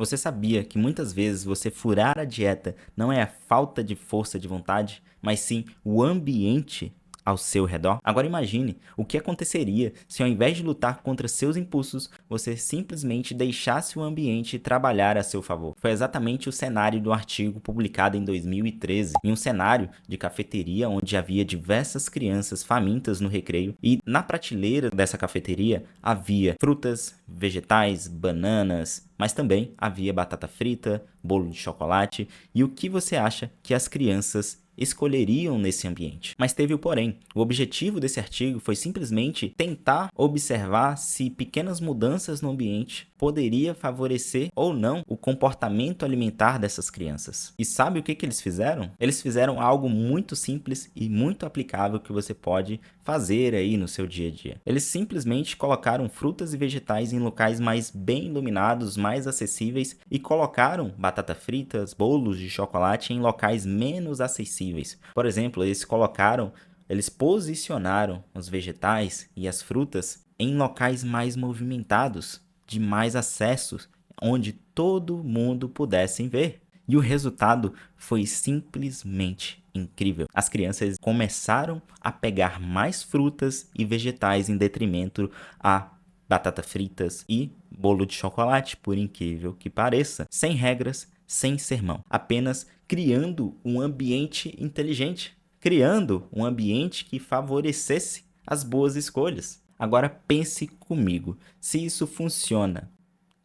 Você sabia que muitas vezes você furar a dieta não é a falta de força de vontade, mas sim o ambiente ao seu redor? Agora imagine o que aconteceria se ao invés de lutar contra seus impulsos, você simplesmente deixasse o ambiente trabalhar a seu favor. Foi exatamente o cenário do artigo publicado em 2013, em um cenário de cafeteria onde havia diversas crianças famintas no recreio e na prateleira dessa cafeteria havia frutas, vegetais, bananas, mas também havia batata frita, bolo de chocolate e o que você acha que as crianças escolheriam nesse ambiente. Mas teve o porém. O objetivo desse artigo foi simplesmente tentar observar se pequenas mudanças no ambiente poderia favorecer ou não o comportamento alimentar dessas crianças. E sabe o que eles fizeram? Eles fizeram algo muito simples e muito aplicável que você pode fazer aí no seu dia a dia. Eles simplesmente colocaram frutas e vegetais em locais mais bem iluminados, mais acessíveis e colocaram batata fritas, bolos de chocolate em locais menos acessíveis. Por exemplo, eles posicionaram os vegetais e as frutas em locais mais movimentados, de mais acessos, onde todo mundo pudesse ver. E o resultado foi simplesmente incrível. As crianças começaram a pegar mais frutas e vegetais em detrimento a batata fritas e bolo de chocolate, por incrível que pareça, sem regras, sem sermão, apenas criando um ambiente inteligente, criando um ambiente que favorecesse as boas escolhas. Agora pense comigo, se isso funciona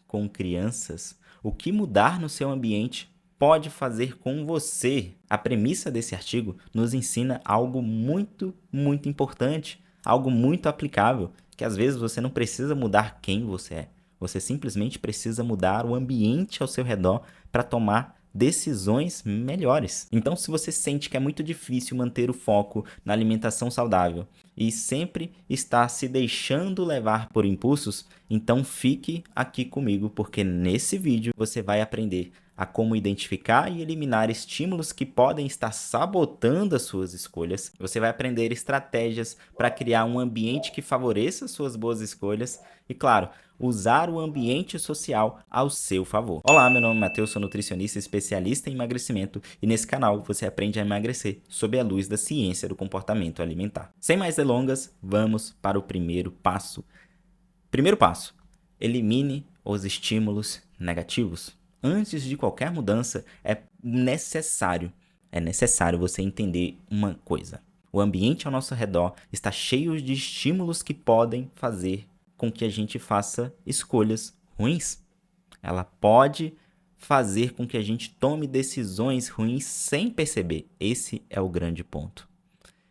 com crianças, o que mudar no seu ambiente pode fazer com você? A premissa desse artigo nos ensina algo muito, muito importante, algo muito aplicável, que às vezes você não precisa mudar quem você é. Você simplesmente precisa mudar o ambiente ao seu redor para tomar decisões melhores. Então, se você sente que é muito difícil manter o foco na alimentação saudável e sempre está se deixando levar por impulsos, então fique aqui comigo, porque nesse vídeo você vai aprender a como identificar e eliminar estímulos que podem estar sabotando as suas escolhas. Você vai aprender estratégias para criar um ambiente que favoreça suas boas escolhas e, claro, usar o ambiente social ao seu favor. Olá, meu nome é Matheus, sou nutricionista especialista em emagrecimento e nesse canal você aprende a emagrecer sob a luz da ciência do comportamento alimentar. Sem mais delongas, vamos para o primeiro passo. Primeiro passo: elimine os estímulos negativos. Antes de qualquer mudança, é necessário você entender uma coisa. O ambiente ao nosso redor está cheio de estímulos que podem fazer com que a gente faça escolhas ruins. Ela pode fazer com que a gente tome decisões ruins sem perceber. Esse é o grande ponto.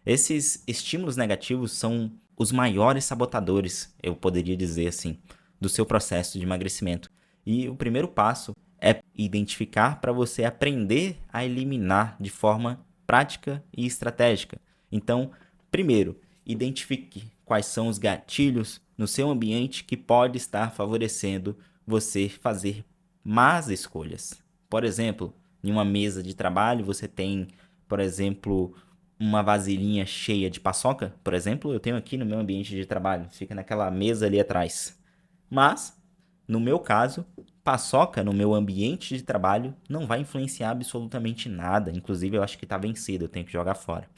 Esses estímulos negativos são os maiores sabotadores, eu poderia dizer assim, do seu processo de emagrecimento. E o primeiro passo é identificar para você aprender a eliminar de forma prática e estratégica. Então, primeiro, identifique quais são os gatilhos no seu ambiente que pode estar favorecendo você fazer más escolhas. Por exemplo, em uma mesa de trabalho você tem, por exemplo, uma vasilhinha cheia de paçoca, por exemplo, eu tenho aqui no meu ambiente de trabalho, fica naquela mesa ali atrás. Mas, no meu caso, paçoca no meu ambiente de trabalho não vai influenciar absolutamente nada. Inclusive, eu acho que está vencido, eu tenho que jogar fora.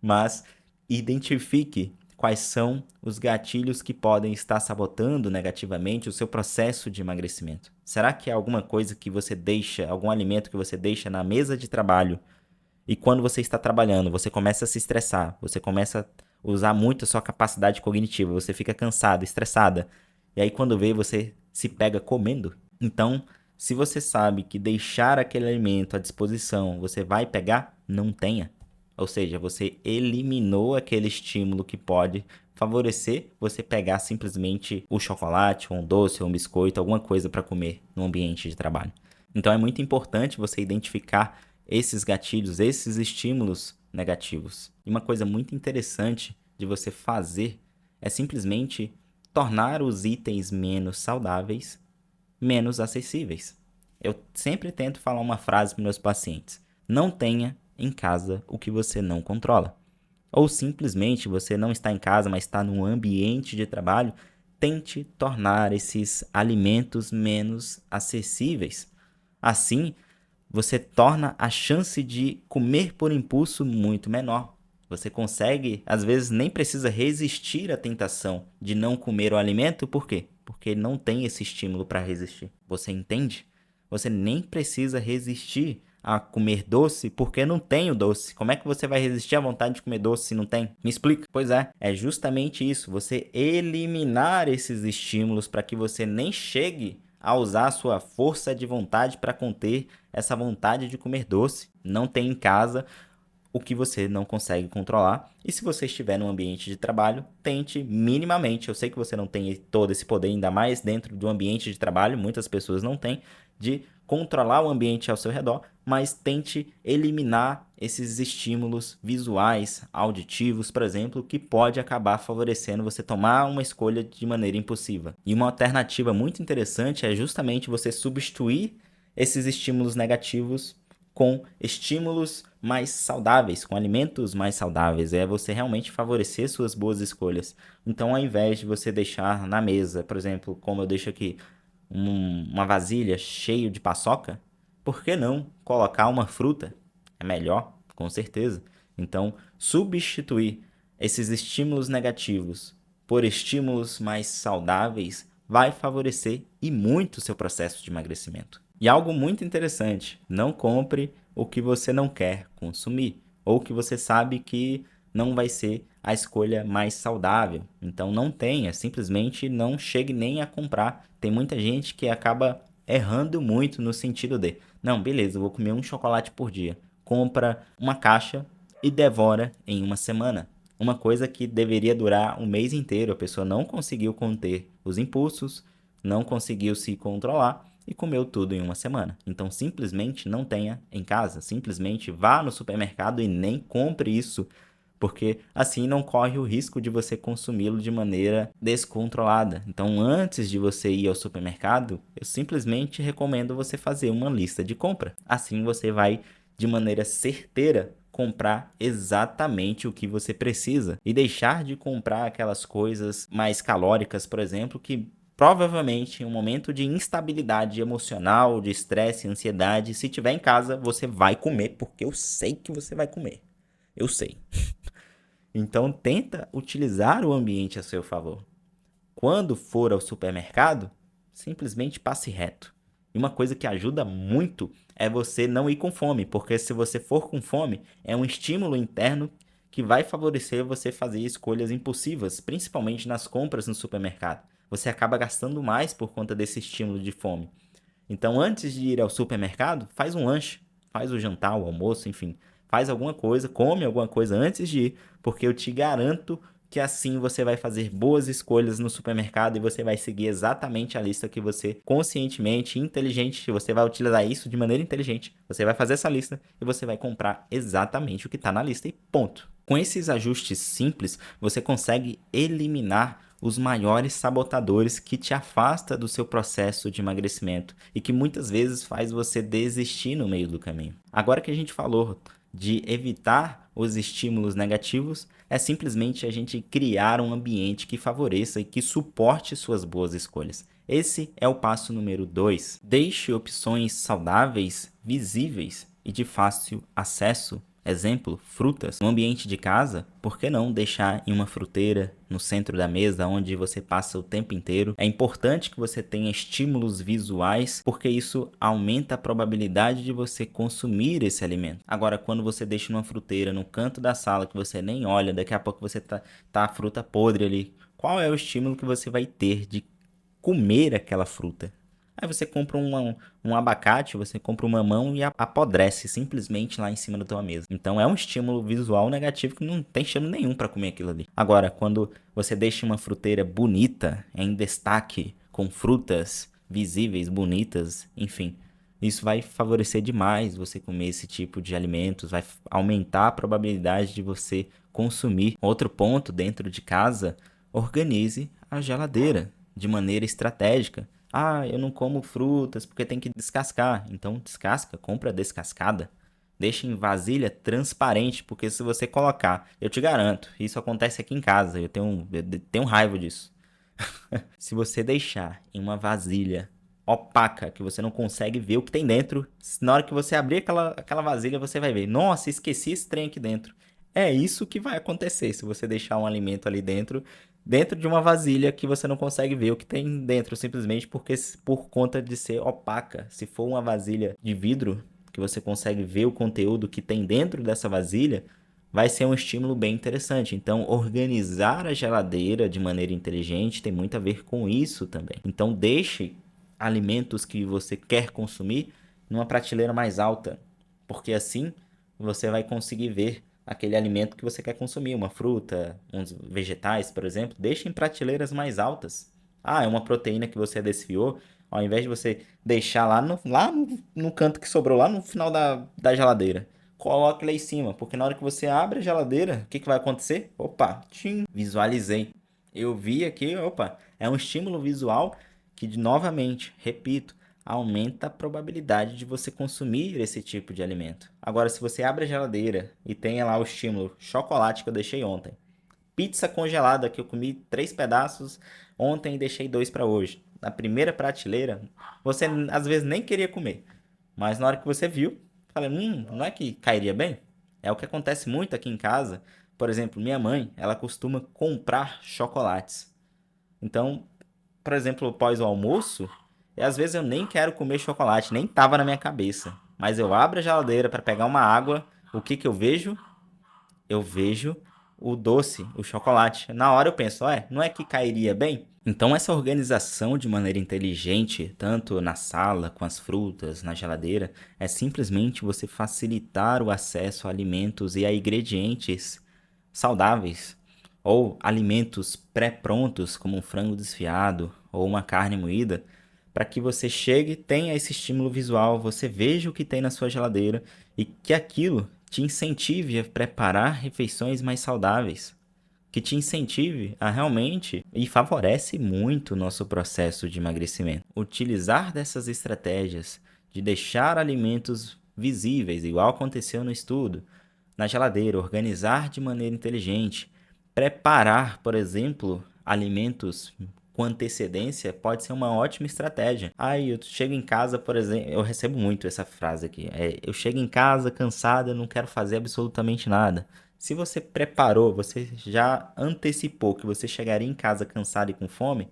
Mas identifique quais são os gatilhos que podem estar sabotando negativamente o seu processo de emagrecimento. Será que é alguma coisa que você deixa, algum alimento que você deixa na mesa de trabalho e quando você está trabalhando, você começa a se estressar, você começa a usar muito a sua capacidade cognitiva, você fica cansado, estressada, e aí quando vê você se pega comendo? Então, se você sabe que deixar aquele alimento à disposição você vai pegar, não tenha. Ou seja, você eliminou aquele estímulo que pode favorecer você pegar simplesmente o chocolate, ou um doce, ou um biscoito, alguma coisa para comer no ambiente de trabalho. Então é muito importante você identificar esses gatilhos, esses estímulos negativos. E uma coisa muito interessante de você fazer é simplesmente tornar os itens menos saudáveis, menos acessíveis. Eu sempre tento falar uma frase para meus pacientes: não tenha em casa o que você não controla. Ou simplesmente você não está em casa, mas está num ambiente de trabalho, tente tornar esses alimentos menos acessíveis. Assim, você torna a chance de comer por impulso muito menor. Você consegue, às vezes, nem precisa resistir à tentação de não comer o alimento, por quê? Porque não tem esse estímulo para resistir. Você entende? Você nem precisa resistir a comer doce porque não tem o doce. Como é que você vai resistir à vontade de comer doce se não tem? Me explica. Pois é justamente isso. Você eliminar esses estímulos para que você nem chegue a usar a sua força de vontade para conter essa vontade de comer doce. Não tem em casa o que você não consegue controlar. E se você estiver num ambiente de trabalho, tente minimamente, eu sei que você não tem todo esse poder, ainda mais dentro de um ambiente de trabalho, muitas pessoas não têm, de controlar o ambiente ao seu redor, mas tente eliminar esses estímulos visuais, auditivos, por exemplo, que pode acabar favorecendo você tomar uma escolha de maneira impulsiva. E uma alternativa muito interessante é justamente você substituir esses estímulos negativos com estímulos mais saudáveis, com alimentos mais saudáveis. É você realmente favorecer suas boas escolhas. Então, ao invés de você deixar na mesa, por exemplo, como eu deixo aqui, uma vasilha cheia de paçoca, por que não colocar uma fruta? É melhor, com certeza. Então, substituir esses estímulos negativos por estímulos mais saudáveis vai favorecer e muito o seu processo de emagrecimento. E algo muito interessante, não compre o que você não quer consumir, ou que você sabe que não vai ser a escolha mais saudável. Então não tenha, simplesmente não chegue nem a comprar. Tem muita gente que acaba errando muito no sentido de, não, beleza, eu vou comer um chocolate por dia. Compra uma caixa e devora em uma semana. Uma coisa que deveria durar um mês inteiro, a pessoa não conseguiu conter os impulsos, não conseguiu se controlar e comeu tudo em uma semana. Então, simplesmente não tenha em casa. Simplesmente vá no supermercado e nem compre isso, porque assim não corre o risco de você consumi-lo de maneira descontrolada. Então, antes de você ir ao supermercado, eu simplesmente recomendo você fazer uma lista de compra. Assim você vai, de maneira certeira, comprar exatamente o que você precisa e deixar de comprar aquelas coisas mais calóricas, por exemplo, que provavelmente em um momento de instabilidade emocional, de estresse, ansiedade, se tiver em casa, você vai comer, porque eu sei que você vai comer. Eu sei. Então tenta utilizar o ambiente a seu favor. Quando for ao supermercado, simplesmente passe reto. E uma coisa que ajuda muito é você não ir com fome, porque se você for com fome, é um estímulo interno que vai favorecer você fazer escolhas impulsivas, principalmente nas compras no supermercado. Você acaba gastando mais por conta desse estímulo de fome. Então, antes de ir ao supermercado, faz um lanche, faz o jantar, o almoço, enfim, faz alguma coisa, come alguma coisa antes de ir, porque eu te garanto que assim você vai fazer boas escolhas no supermercado e você vai seguir exatamente a lista que você conscientemente, inteligente, você vai utilizar isso de maneira inteligente. Você vai fazer essa lista e você vai comprar exatamente o que está na lista e ponto. Com esses ajustes simples, você consegue eliminar os maiores sabotadores que te afasta do seu processo de emagrecimento e que muitas vezes faz você desistir no meio do caminho. Agora que a gente falou de evitar os estímulos negativos, é simplesmente a gente criar um ambiente que favoreça e que suporte suas boas escolhas. Esse é o passo número 2. Deixe opções saudáveis, visíveis e de fácil acesso. Exemplo, frutas. No ambiente de casa, por que não deixar em uma fruteira no centro da mesa, onde você passa o tempo inteiro? É importante que você tenha estímulos visuais, porque isso aumenta a probabilidade de você consumir esse alimento. Agora, quando você deixa numa fruteira no canto da sala que você nem olha, daqui a pouco você tá a fruta podre ali. Qual é o estímulo que você vai ter de comer aquela fruta? Aí você compra um abacate, você compra um mamão e apodrece simplesmente lá em cima da tua mesa. Então é um estímulo visual negativo que não tem cheiro nenhum para comer aquilo ali. Agora, quando você deixa uma fruteira bonita, em destaque, com frutas visíveis, bonitas, enfim, isso vai favorecer demais você comer esse tipo de alimentos, vai aumentar a probabilidade de você consumir. Outro ponto dentro de casa, organize a geladeira de maneira estratégica. Ah, eu não como frutas porque tem que descascar. Então descasca, compra descascada. Deixa em vasilha transparente, porque se você colocar, eu te garanto, isso acontece aqui em casa, eu tenho raiva disso. Se você deixar em uma vasilha opaca, que você não consegue ver o que tem dentro, na hora que você abrir aquela vasilha, você vai ver, nossa, esqueci esse trem aqui dentro. É isso que vai acontecer se você deixar um alimento ali dentro de uma vasilha que você não consegue ver o que tem dentro, simplesmente por conta de ser opaca. Se for uma vasilha de vidro, que você consegue ver o conteúdo que tem dentro dessa vasilha, vai ser um estímulo bem interessante. Então, organizar a geladeira de maneira inteligente tem muito a ver com isso também. Então, deixe alimentos que você quer consumir numa prateleira mais alta, porque assim você vai conseguir ver aquele alimento que você quer consumir, uma fruta, uns vegetais, por exemplo, deixe em prateleiras mais altas. Ah, é uma proteína que você desfiou, ao invés de você deixar lá no canto que sobrou, lá no final da geladeira, coloque lá em cima, porque na hora que você abre a geladeira, o que vai acontecer? Opa, tchim, visualizei. Eu vi aqui, opa, é um estímulo visual que, novamente, repito, aumenta a probabilidade de você consumir esse tipo de alimento. Agora, se você abre a geladeira e tem lá o estímulo chocolate que eu deixei ontem, pizza congelada que eu comi 3 pedaços ontem e deixei 2 para hoje, na primeira prateleira, você às vezes nem queria comer, mas na hora que você viu, falei, não é que cairia bem? É o que acontece muito aqui em casa. Por exemplo, minha mãe, ela costuma comprar chocolates. Então, por exemplo, após o almoço, e às vezes eu nem quero comer chocolate, nem tava na minha cabeça. Mas eu abro a geladeira para pegar uma água, o que que eu vejo? Eu vejo o doce, o chocolate. Na hora eu penso, não é que cairia bem? Então essa organização de maneira inteligente, tanto na sala, com as frutas, na geladeira, é simplesmente você facilitar o acesso a alimentos e a ingredientes saudáveis, ou alimentos pré-prontos, como um frango desfiado ou uma carne moída, para que você chegue, tenha esse estímulo visual, você veja o que tem na sua geladeira e que aquilo te incentive a preparar refeições mais saudáveis, que te incentive a realmente e favorece muito o nosso processo de emagrecimento. Utilizar dessas estratégias de deixar alimentos visíveis, igual aconteceu no estudo, na geladeira, organizar de maneira inteligente, preparar, por exemplo, alimentos com antecedência pode ser uma ótima estratégia. Eu chego em casa, por exemplo, eu recebo muito essa frase aqui. Eu chego em casa cansado, eu não quero fazer absolutamente nada. Se você preparou, você já antecipou que você chegaria em casa cansado e com fome,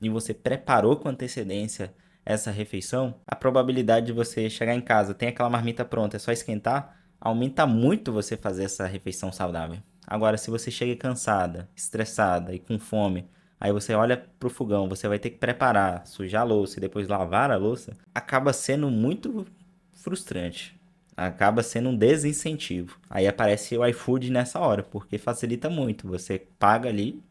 e você preparou com antecedência essa refeição, a probabilidade de você chegar em casa, tem aquela marmita pronta, é só esquentar, aumenta muito você fazer essa refeição saudável. Agora, se você chega cansada, estressada e com fome, aí você olha pro fogão, você vai ter que preparar, sujar a louça e depois lavar a louça, acaba sendo muito frustrante. Acaba sendo um desincentivo. Aí aparece o iFood nessa hora, porque facilita muito. Você paga ali,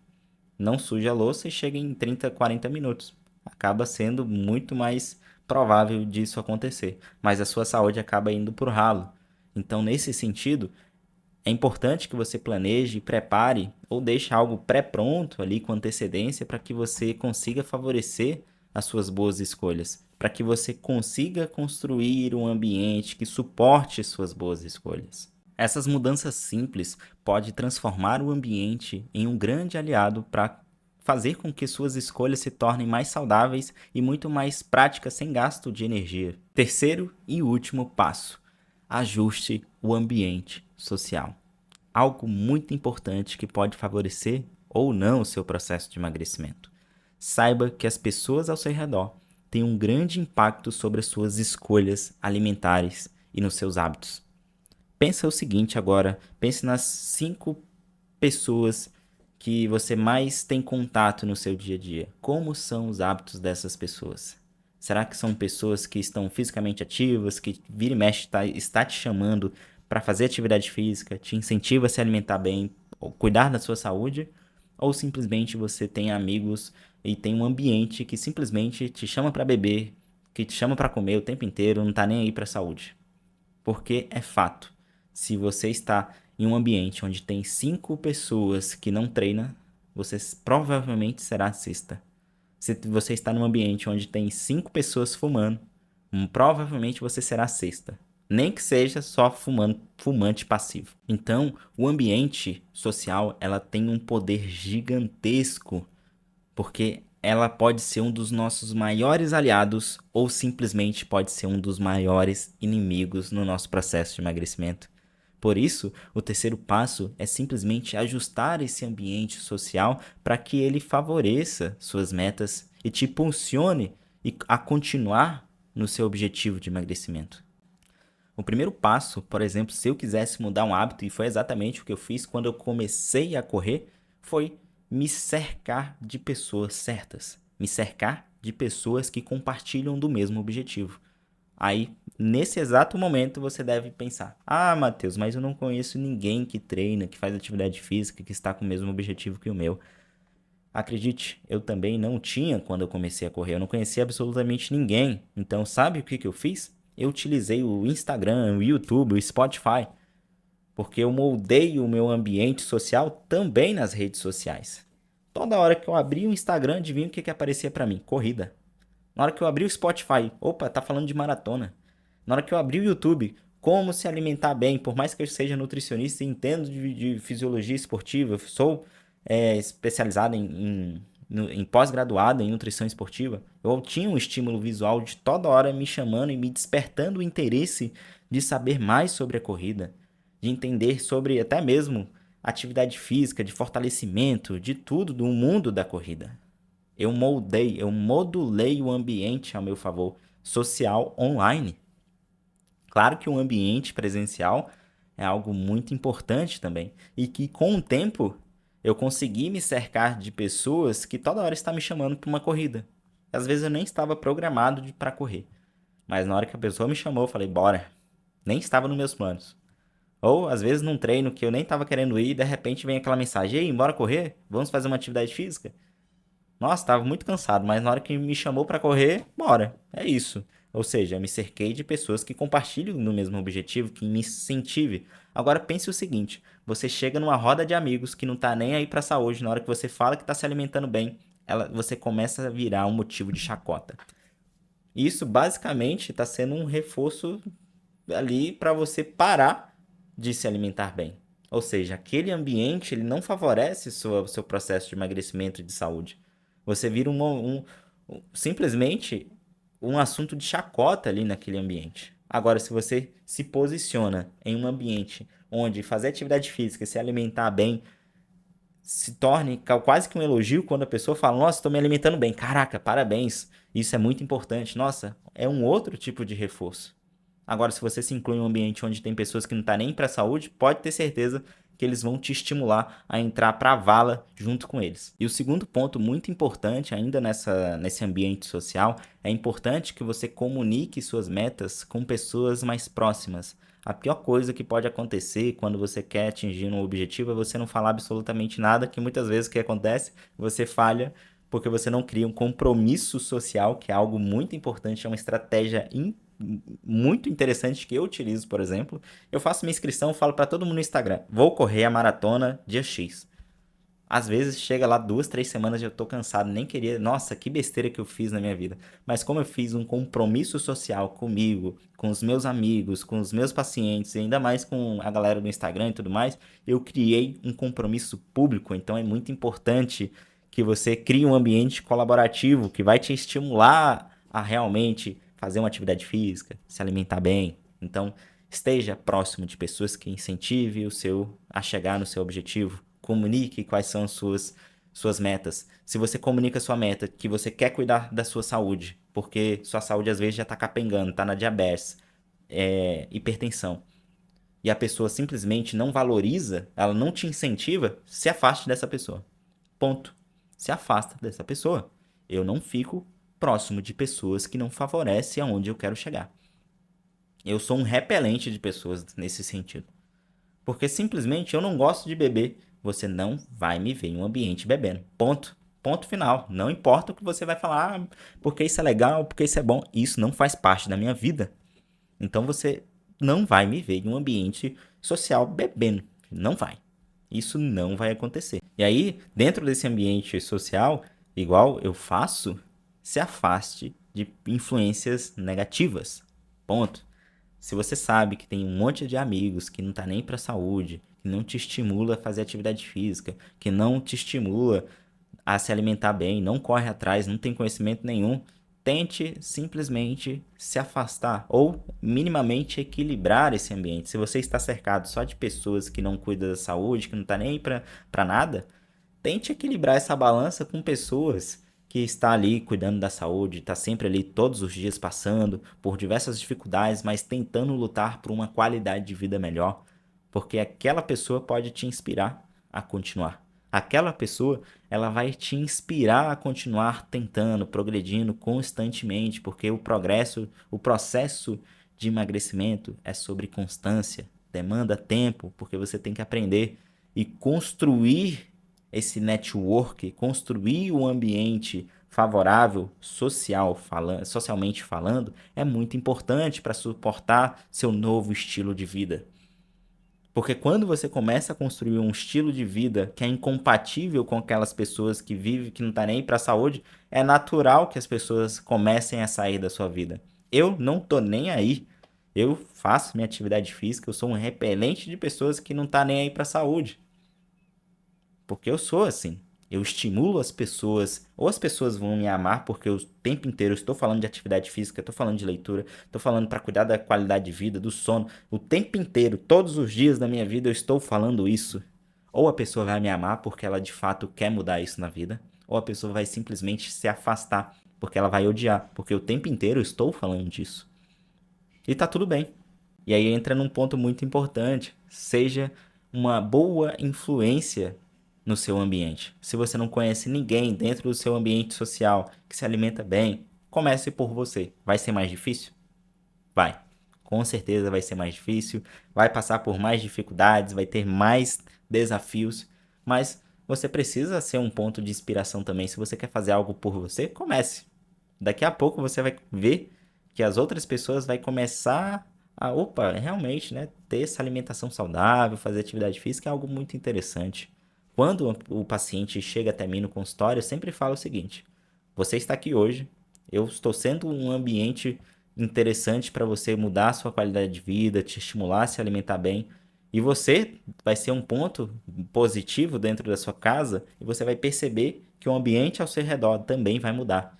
não suja a louça e chega em 30, 40 minutos. Acaba sendo muito mais provável disso acontecer, mas a sua saúde acaba indo por ralo. Então, nesse sentido, é importante que você planeje, prepare ou deixe algo pré-pronto ali com antecedência para que você consiga favorecer as suas boas escolhas, para que você consiga construir um ambiente que suporte suas boas escolhas. Essas mudanças simples podem transformar o ambiente em um grande aliado para fazer com que suas escolhas se tornem mais saudáveis e muito mais práticas sem gasto de energia. Terceiro e último passo: ajuste o ambiente social. Algo muito importante que pode favorecer ou não o seu processo de emagrecimento. Saiba que as pessoas ao seu redor têm um grande impacto sobre as suas escolhas alimentares e nos seus hábitos. Pensa o seguinte agora, pense nas 5 pessoas que você mais tem contato no seu dia a dia. Como são os hábitos dessas pessoas? Será que são pessoas que estão fisicamente ativas, que vira e mexe está te chamando para fazer atividade física, te incentiva a se alimentar bem, ou cuidar da sua saúde? Ou simplesmente você tem amigos e tem um ambiente que simplesmente te chama para beber, que te chama para comer o tempo inteiro, não está nem aí para a saúde? Porque é fato. Se você está em um ambiente onde tem 5 pessoas que não treinam, você provavelmente será a sexta. Se você está num ambiente onde tem 5 pessoas fumando, provavelmente você será a sexta. Nem que seja só fumante passivo. Então, o ambiente social, ela tem um poder gigantesco porque ela pode ser um dos nossos maiores aliados ou simplesmente pode ser um dos maiores inimigos no nosso processo de emagrecimento. Por isso, o terceiro passo é simplesmente ajustar esse ambiente social para que ele favoreça suas metas e te impulsione a continuar no seu objetivo de emagrecimento. O primeiro passo, por exemplo, se eu quisesse mudar um hábito, e foi exatamente o que eu fiz quando eu comecei a correr, foi me cercar de pessoas certas, me cercar de pessoas que compartilham do mesmo objetivo. Aí, nesse exato momento, você deve pensar: ah, Matheus, mas eu não conheço ninguém que treina, que faz atividade física, que está com o mesmo objetivo que o meu. Acredite, eu também não tinha quando eu comecei a correr, eu não conhecia absolutamente ninguém. Então, sabe o que eu fiz? Eu utilizei o Instagram, o YouTube, o Spotify, porque eu moldei o meu ambiente social também nas redes sociais. Toda hora que eu abri o Instagram, adivinha o que aparecia para mim? Corrida. Na hora que eu abri o Spotify, opa, tá falando de maratona. Na hora que eu abri o YouTube, como se alimentar bem, por mais que eu seja nutricionista e entendo de fisiologia esportiva, sou especializado em pós-graduado em nutrição esportiva, eu tinha um estímulo visual de toda hora me chamando e me despertando o interesse de saber mais sobre a corrida, de entender sobre até mesmo atividade física, de fortalecimento, de tudo do mundo da corrida. Eu modulei o ambiente ao meu favor social online. Claro que o ambiente presencial é algo muito importante também e que com o tempo eu consegui me cercar de pessoas que toda hora estão me chamando para uma corrida. Às vezes eu nem estava programado para correr, mas na hora que a pessoa me chamou, eu falei, bora. Nem estava nos meus planos. Ou às vezes num treino que eu nem estava querendo ir, de repente vem aquela mensagem: ei, bora correr? Vamos fazer uma atividade física? Nossa, estava muito cansado, mas na hora que me chamou para correr, bora. É isso. Ou seja, eu me cerquei de pessoas que compartilham no mesmo objetivo, que me incentive. Agora pense o seguinte: você chega numa roda de amigos que não tá nem aí pra saúde, na hora que você fala que tá se alimentando bem, você começa a virar um motivo de chacota. Isso basicamente está sendo um reforço ali para você parar de se alimentar bem. Ou seja, aquele ambiente ele não favorece seu processo de emagrecimento e de saúde. Você vira simplesmente um assunto de chacota ali naquele ambiente. Agora, se você se posiciona em um ambiente onde fazer atividade física, se alimentar bem, se torne quase que um elogio quando a pessoa fala: nossa, estou me alimentando bem. Caraca, parabéns. Isso é muito importante. Nossa, é um outro tipo de reforço. Agora, se você se inclui em um ambiente onde tem pessoas que não estão nem para a saúde, pode ter certeza que eles vão te estimular a entrar para a vala junto com eles. E o segundo ponto muito importante ainda nesse ambiente social, é importante que você comunique suas metas com pessoas mais próximas. A pior coisa que pode acontecer quando você quer atingir um objetivo é você não falar absolutamente nada, que muitas vezes o que acontece, você falha porque você não cria um compromisso social, que é algo muito importante, é uma estratégia muito interessante que eu utilizo, por exemplo. Eu faço minha inscrição, falo para todo mundo no Instagram: vou correr a maratona dia X. Às vezes chega lá 2, 3 semanas e eu tô cansado, nem queria. Nossa, que besteira que eu fiz na minha vida. Mas como eu fiz um compromisso social comigo, com os meus amigos, com os meus pacientes, e ainda mais com a galera do Instagram e tudo mais, eu criei um compromisso público. Então é muito importante que você crie um ambiente colaborativo que vai te estimular a realmente fazer uma atividade física, se alimentar bem. Então, esteja próximo de pessoas que incentive o seu a chegar no seu objetivo. Comunique quais são suas metas. Se você comunica sua meta, que você quer cuidar da sua saúde, porque sua saúde às vezes já está capengando, está na diabetes, hipertensão, e a pessoa simplesmente não valoriza, ela não te incentiva, se afaste dessa pessoa. Ponto. Se afasta dessa pessoa. Eu não fico próximo de pessoas que não favorecem aonde eu quero chegar. Eu sou um repelente de pessoas nesse sentido. Porque simplesmente eu não gosto de beber. Você não vai me ver em um ambiente bebendo. Ponto. Ponto final. Não importa o que você vai falar, porque isso é legal, porque isso é bom. Isso não faz parte da minha vida. Então você não vai me ver em um ambiente social bebendo. Não vai. Isso não vai acontecer. E aí, dentro desse ambiente social, igual eu faço, se afaste de influências negativas. Ponto. Se você sabe que tem um monte de amigos que não tá nem pra saúde, que não te estimula a fazer atividade física, que não te estimula a se alimentar bem, não corre atrás, não tem conhecimento nenhum, tente simplesmente se afastar ou minimamente equilibrar esse ambiente. Se você está cercado só de pessoas que não cuidam da saúde, que não tá nem aí para nada, tente equilibrar essa balança com pessoas que está ali cuidando da saúde, está sempre ali todos os dias passando por diversas dificuldades, mas tentando lutar por uma qualidade de vida melhor, porque aquela pessoa pode te inspirar a continuar. Aquela pessoa, ela vai te inspirar a continuar tentando, progredindo constantemente, porque o progresso, o processo de emagrecimento é sobre constância, demanda tempo, porque você tem que aprender e construir esse network, construir um ambiente favorável socialmente falando, é muito importante para suportar seu novo estilo de vida. Porque quando você começa a construir um estilo de vida que é incompatível com aquelas pessoas que vivem, que não tá nem aí para a saúde, é natural que as pessoas comecem a sair da sua vida. Eu não tô nem aí. Eu faço minha atividade física, eu sou um repelente de pessoas que não tá nem aí para a saúde. Porque eu sou assim. Eu estimulo as pessoas, ou as pessoas vão me amar porque o tempo inteiro eu estou falando de atividade física, estou falando de leitura, estou falando para cuidar da qualidade de vida, do sono, o tempo inteiro, todos os dias da minha vida eu estou falando isso. Ou a pessoa vai me amar porque ela de fato quer mudar isso na vida, ou a pessoa vai simplesmente se afastar porque ela vai odiar, porque o tempo inteiro eu estou falando disso. E tá tudo bem. E aí entra num ponto muito importante. Seja uma boa influência no seu ambiente. Se você não conhece ninguém dentro do seu ambiente social que se alimenta bem, comece por você. Vai ser mais difícil? Vai. Com certeza vai ser mais difícil, vai passar por mais dificuldades, vai ter mais desafios, mas você precisa ser um ponto de inspiração também. Se você quer fazer algo por você, comece. Daqui a pouco você vai ver que as outras pessoas vai começar a, opa, realmente, né, ter essa alimentação saudável, fazer atividade física é algo muito interessante. Quando o paciente chega até mim no consultório, eu sempre falo o seguinte: você está aqui hoje, eu estou sendo um ambiente interessante para você mudar a sua qualidade de vida, te estimular a se alimentar bem, e você vai ser um ponto positivo dentro da sua casa e você vai perceber que o ambiente ao seu redor também vai mudar.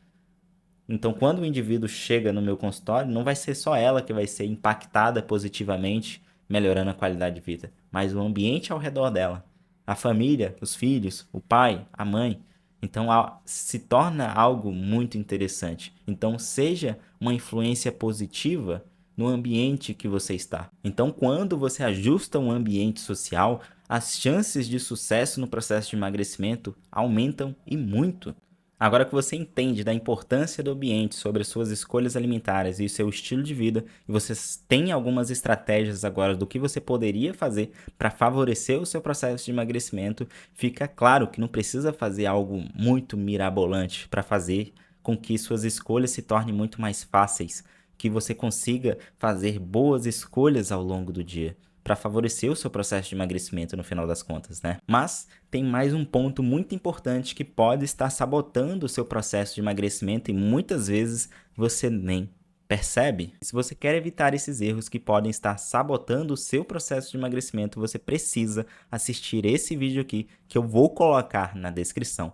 Então, quando o indivíduo chega no meu consultório, não vai ser só ela que vai ser impactada positivamente, melhorando a qualidade de vida, mas o ambiente ao redor dela. A família, os filhos, o pai, a mãe. Então, se torna algo muito interessante. Então, seja uma influência positiva no ambiente que você está. Então, quando você ajusta um ambiente social, as chances de sucesso no processo de emagrecimento aumentam e muito. Agora que você entende da importância do ambiente sobre as suas escolhas alimentares e seu estilo de vida, e você tem algumas estratégias agora do que você poderia fazer para favorecer o seu processo de emagrecimento, fica claro que não precisa fazer algo muito mirabolante para fazer com que suas escolhas se tornem muito mais fáceis, que você consiga fazer boas escolhas ao longo do dia para favorecer o seu processo de emagrecimento no final das contas, né? Mas tem mais um ponto muito importante que pode estar sabotando o seu processo de emagrecimento e muitas vezes você nem percebe. Se você quer evitar esses erros que podem estar sabotando o seu processo de emagrecimento, você precisa assistir esse vídeo aqui que eu vou colocar na descrição.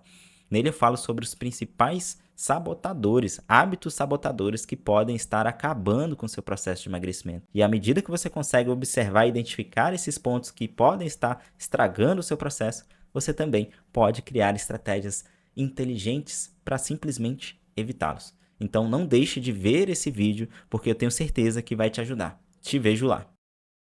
Nele eu falo sobre os principais sabotadores, hábitos sabotadores que podem estar acabando com o seu processo de emagrecimento. E à medida que você consegue observar e identificar esses pontos que podem estar estragando o seu processo, você também pode criar estratégias inteligentes para simplesmente evitá-los. Então não deixe de ver esse vídeo, porque eu tenho certeza que vai te ajudar. Te vejo lá.